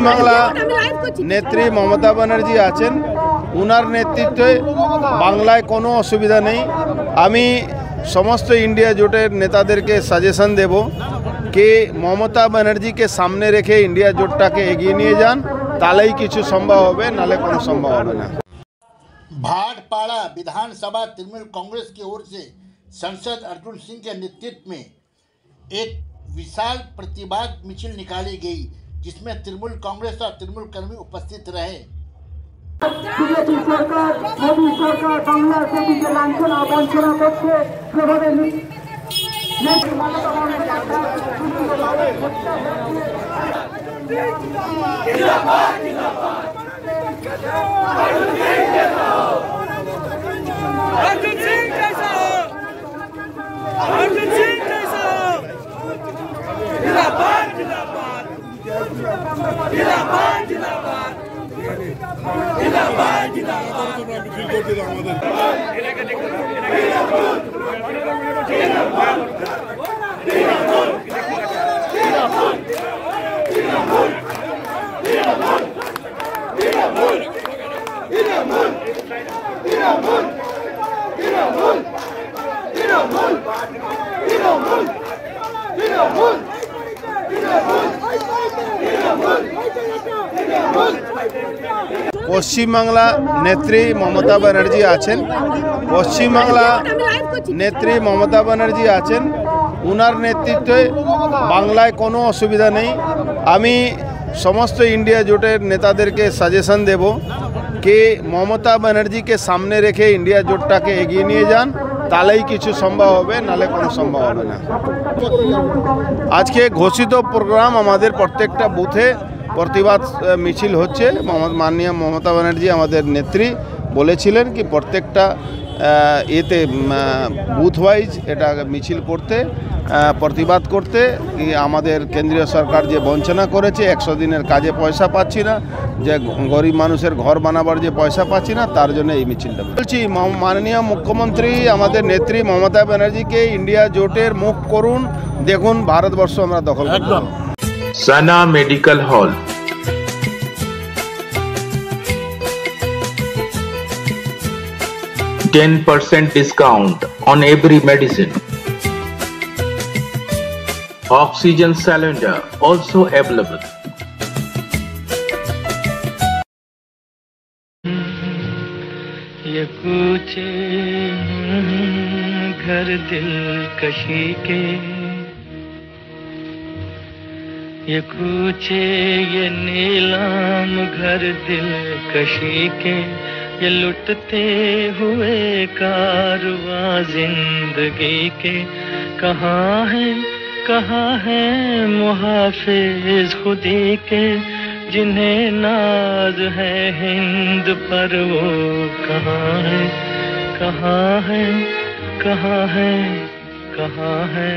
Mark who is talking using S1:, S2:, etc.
S1: পশ্চিমবাংলা নেত্রী মমতা ব্যানার্জি আছেন, উনার নেতৃত্বে বাংলায় কোনো অসুবিধা নেই। আমি সমস্ত ইন্ডিয়া জোটের নেতাদেরকে সাজেশন দেব कि মমতা ব্যানার্জিকে সামনে রেখে ইন্ডিয়া জোটটাকে এগিয়ে নিয়ে যান, তাহলেই কিছু সম্ভব হবে, নালে কোনো সম্ভব হবে না।
S2: भाटपाड़ा विधानसभा तृणमूल कांग्रेस की ओर से सांसद अर्जुन सिंह के नेतृत्व में एक विशाल प्रतिवाद मिছিল निकाली गई, जिसमें तृणमूल कांग्रेस और तृणमूल कर्मी उपस्थित रहे।
S3: বিজেপি সরকার, মোদী সরকার বাংলার প্রতিকে লাঞ্ছনা বঞ্চনা করছে, যেভাবে
S1: পশ্চিমবাংলা নেত্রী মমতা ব্যানার্জি আছেন, পশ্চিমবাংলা নেত্রী মমতা ব্যানার্জি আছেন, উনার নেতৃত্বে বাংলায় কোনো অসুবিধা নেই। আমি সমস্ত ইন্ডিয়া জোটের নেতাদেরকে সাজেশন দেব कि মমতা ব্যানার্জিকে সামনে রেখে ইন্ডিয়া জোটটাকে এগিয়ে নিয়ে যান, তাহলেই কিছু সম্ভব হবে, নালে কোনো সম্ভব হবে না। আজকে ঘোষিত প্রোগ্রাম আমাদের প্রত্যেকটা বুথে প্রতিবাদ মিছিল হচ্ছে। মাননীয় মমতা ব্যানার্জি আমাদের নেত্রী বলেছিলেন কি প্রত্যেকটা এতে বুথ ওয়াইজ এটা মিছিল করতে, প্রতিবাদ করতে, আমাদের কেন্দ্রীয় সরকার যে বঞ্চনা করেছে, 100 দিনের কাজে পয়সা পাচ্ছি না, যে গরিব মানুষের ঘর বানাবার যে পয়সা পাচ্ছি না, তার জন্য এই মিছিলটা বলছি। মাননীয় মুখ্যমন্ত্রী আমাদের নেত্রী মমতা ব্যানার্জিকে ইন্ডিয়া জোটের মুখ করুন, দেখুন ভারতবর্ষ আমরা দখল করব।
S4: সানা medical hall, $10% discount on every medicine. Oxygen cylinder also available.
S5: ये कूचे घर दिल कशी के, ये कूचे ये नीलाम घर दिल कशी के, ये लुटते हुए कारवां जिंदगी के, कहाँ है मुहाफिज खुदी के, जिन्हें नाज है हिंद पर वो कहाँ है, कहाँ है, कहाँ है, कहाँ है।